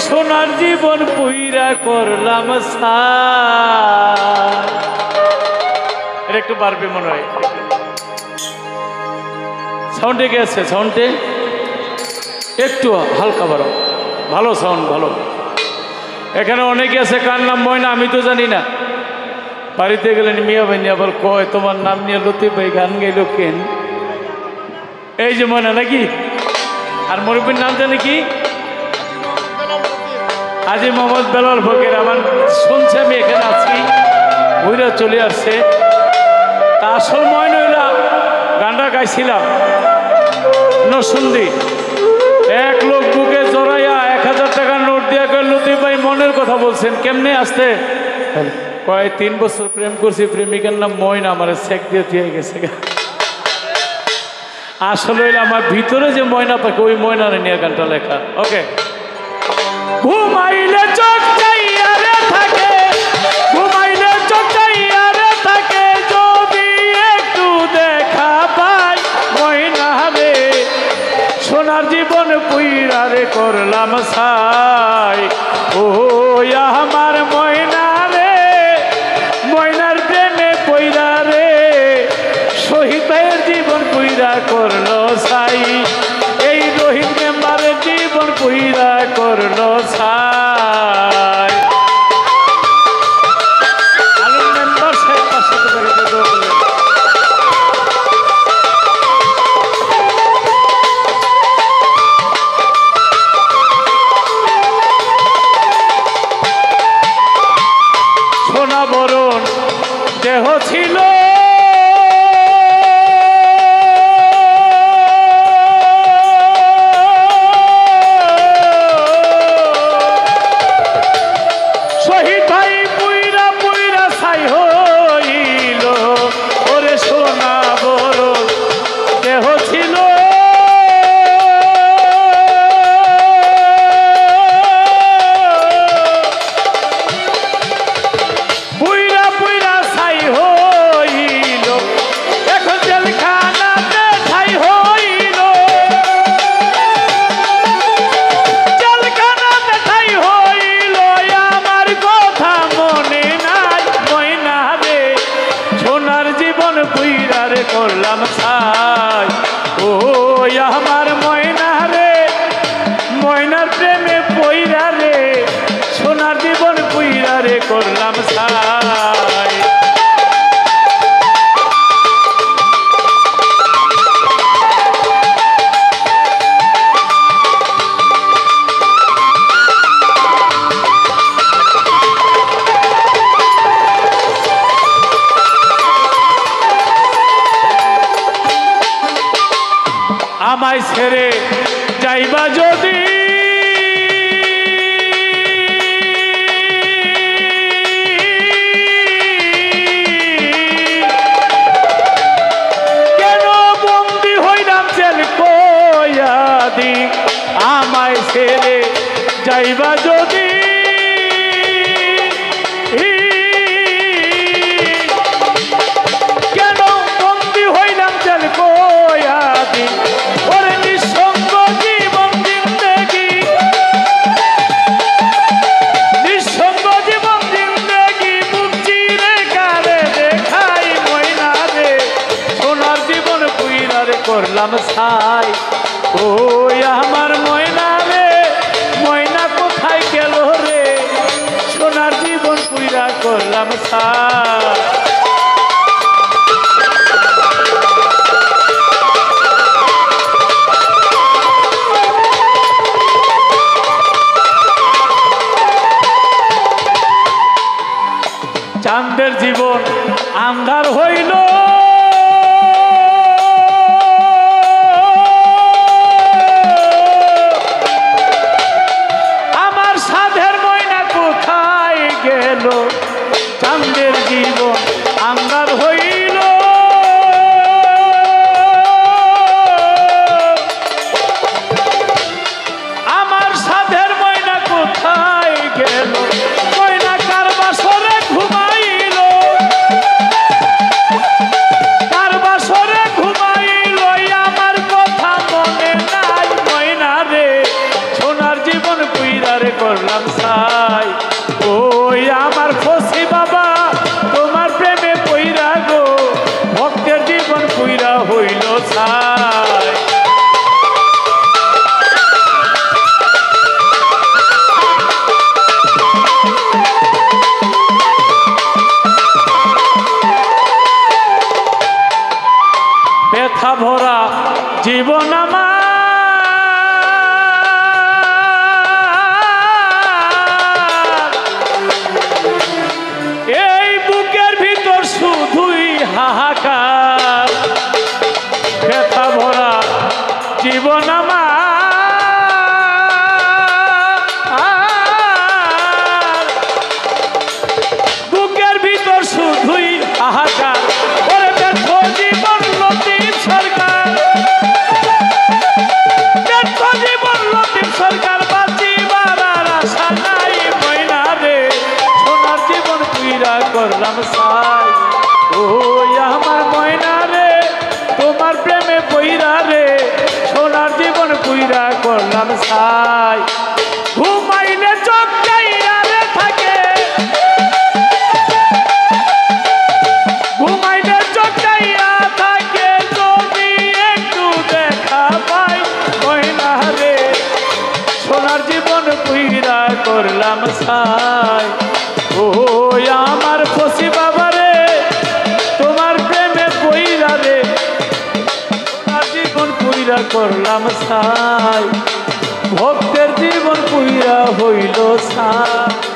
সোনার জীবন পুইরা করলাম এটা একটু পারবে মনে হয়। সাউন্ডে গেছে, সাউন্ডে একটু হালকা বাড়ো, ভালো সাউন্ড ভালো। এখানে অনেকে আছে কার নাম ময়না আমি তো জানি না। বাড়িতে গেলেন মিয়া ভাই আবার কয় তোমার নাম নিয়ে লতিফ ভাই গান গাইল কেন? এই যে ময়না নাকি? আর মুরব্বীর নাম জানি কি? হাজী মোহাম্মদ বেলাল ফকির। আমার শুনছে আমি এখানে আছি, ঘুরে চলে আসছে। তা আসল ময়না হইলা গানটা গাইছিলাম নরসুন্দি। এক লোক বুকে জড়াইয়া 1000 টাকার নোট দিয়া কয় লতিফ ভাই মনের কথা বলছেন কেমনে? আসতে কয় 3 বছর প্রেম করছি, প্রেমিকার নাম ময়না, আমার চেক দিয়ে দিয়ে গেছে। আসলে আমার ভিতরে যে ময়না পাখি ওই ময়না নিয়ে গানটা লেখা। ওকে। ঘুমাইলে চোখ চাইয়ারে থাকে, ঘুমাইলে চোখ চাইয়ারে থাকে, যদি একটু দেখা পাই ময়না রে, সোনার জীবন পুইরা রে করলাম ছাই। ও আমার ময়না রে, ময়নার প্রেমে পইরা রে, শহীদ ভাইয়ের জীবন পুইরা করলো ছাই। এই রহিম মেম্বারের জীবন পুইরা করলো ছাই। আলম মেম্বার সাহেব পাশে সোনা বরণ দেহ ছিল, শহীদ ভাই পুইরা পুইরা ছাই হইল। ওরে সোনা বরণ দেহ ছিল, পুইরা পুইরা ছাই হইল। এখন জেলখানাতে ঠাই হইল, জেলখানাতে ঠাই হইল। আমার কথা মনে নাই ময়না রে, সোনার জীবন পুইরা রে করলাম ছাই। ও আমার ময়না রে, ময়নার প্রেমে পইরা রে, সোনার জীবন পুইরা রে করলাম ছাই। আমায় ছেড়ে যাইবা যদি, কেন বন্দি হইলাম জেল কয়াদি? আমায় ছেড়ে যাইবা যদি, কেন বন্দি হইলাম জেল কয়াদি? ওরে নিঃসঙ্গ জীবন জিন্দেগি, নিঃসঙ্গ জীবন জিন্দেগি, বুঝছি রে কারে দেখাই ময়না রে, সোনার জীবন পুইরা রে করলাম ছাই। ও আমার ময়না রে, ময়না কোথায় গেল রে, সোনার জীবন পুইরা করলাম ছাই। চাঁদের জীবন আন্ধার হইল, আমার সাধের ময়না কোথায় গেল? চাঁদের ব্যথা ভরা জীবন আমার এই বুকের ভিতর শুধুই হাহাকার ব্যথা ভরা জীবন আমার বুকের ভিতর শুধুই হাহাকার ওরে ব্যর্থ জীবন লতিফ সরকার ব্যর্থ জীবন লতিফ সরকার বাঁচিবার আর আশা নাই ময়না রে সোনার জীবন পুইরা করলাম সাই ওই আমার ময়না রে তোমার প্রেমে পইরা রে সোনার জীবন পুইরা করলাম সাই ঘুমাইলে চোখ চাইয়া রে থাকে ঘুমাইলে চোখ চাইয়া থাকে যদি একটু দেখা পাই ময়না রে সোনার জীবন পুইরা করলাম সাই ও আমার খুশি বাবা রে তোমার প্রেমে পইরা রে সোনার জীবন পুইরা করলাম সাই ভক্তের জীবন পুইরা হইল সাই।